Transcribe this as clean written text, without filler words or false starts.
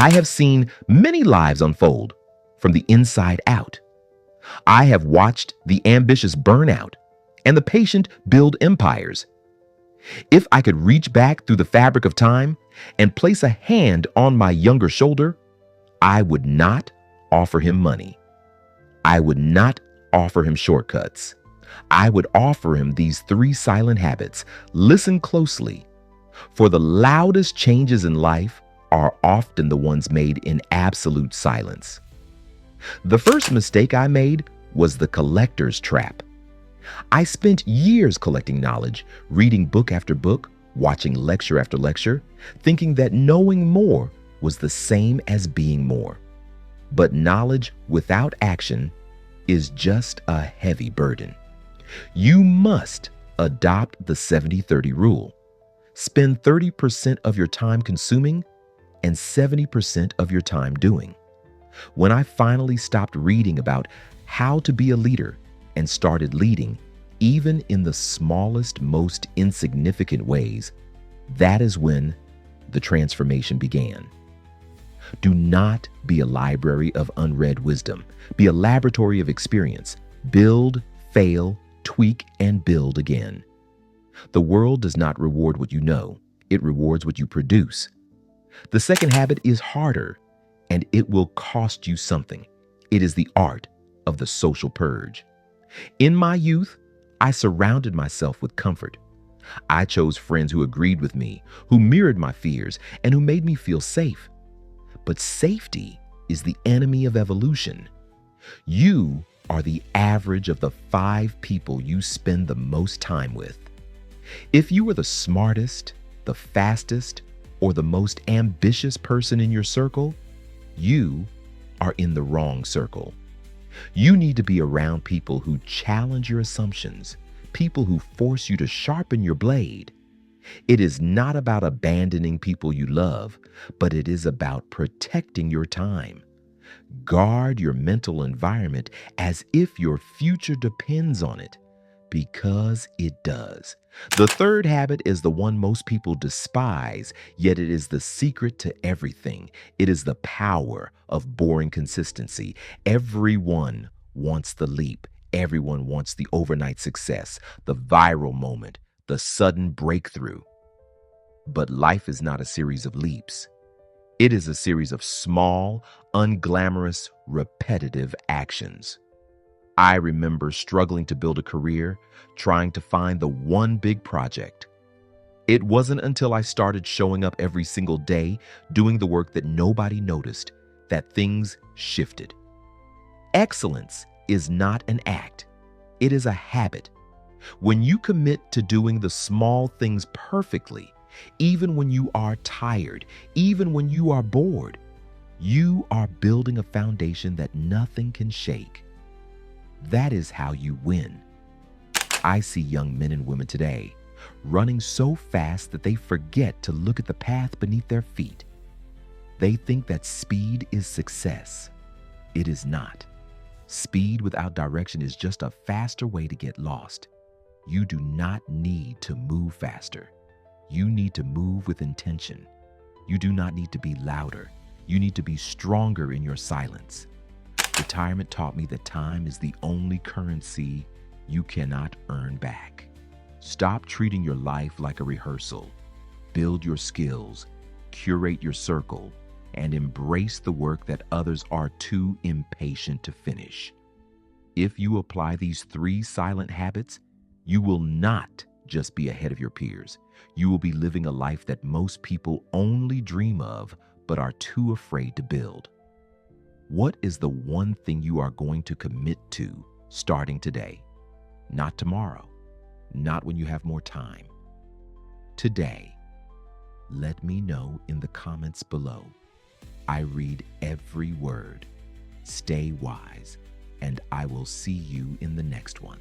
I have seen many lives unfold from the inside out. I have watched the ambitious burn out and the patient build empires. If I could reach back through the fabric of time and place a hand on my younger shoulder, I would not offer him money. I would not offer him shortcuts. I would offer him these three silent habits. Listen closely, for the loudest changes in life are often the ones made in absolute silence. The first mistake I made was the collector's trap. I spent years collecting knowledge, reading book after book, watching lecture after lecture, thinking that knowing more was the same as being more. But knowledge without action is just a heavy burden. You must adopt the 70-30 rule. Spend 30% of your time consuming and 70% of your time doing. When I finally stopped reading about how to be a leader and started leading, even in the smallest, most insignificant ways, that is when the transformation began. Do not be a library of unread wisdom. Be a laboratory of experience. Build, fail, tweak, and build again. The world does not reward what you know. It rewards what you produce. The second habit is harder, and it will cost you something. It is the art of the social purge. In my youth, I surrounded myself with comfort. I chose friends who agreed with me, who mirrored my fears, and who made me feel safe. But safety is the enemy of evolution. You are the average of the 5 people you spend the most time with. If you are the smartest, the fastest, or the most ambitious person in your circle, you are in the wrong circle. You need to be around people who challenge your assumptions, people who force you to sharpen your blade. It is not about abandoning people you love, but it is about protecting your time. Guard your mental environment as if your future depends on it, because it does. The third habit is the one most people despise, yet it is the secret to everything. It is the power of boring consistency. Everyone wants the leap. Everyone wants the overnight success, the viral moment, the sudden breakthrough. But life is not a series of leaps. It is a series of small, unglamorous, repetitive actions. I remember struggling to build a career, trying to find the one big project. It wasn't until I started showing up every single day, doing the work that nobody noticed, that things shifted. Excellence is not an act. It is a habit. When you commit to doing the small things perfectly, even when you are tired, even when you are bored, you are building a foundation that nothing can shake. That is how you win. I see young men and women today running so fast that they forget to look at the path beneath their feet. They think that speed is success. It is not. Speed without direction is just a faster way to get lost. You do not need to move faster. You need to move with intention. You do not need to be louder. You need to be stronger in your silence. Retirement taught me that time is the only currency you cannot earn back. Stop treating your life like a rehearsal. Build your skills, curate your circle, and embrace the work that others are too impatient to finish. If you apply these 3 silent habits, you will not just be ahead of your peers. You will be living a life that most people only dream of, but are too afraid to build. What is the one thing you are going to commit to starting today? Not tomorrow, not when you have more time. Today. Let me know in the comments below. I read every word. Stay wise, and I will see you in the next one.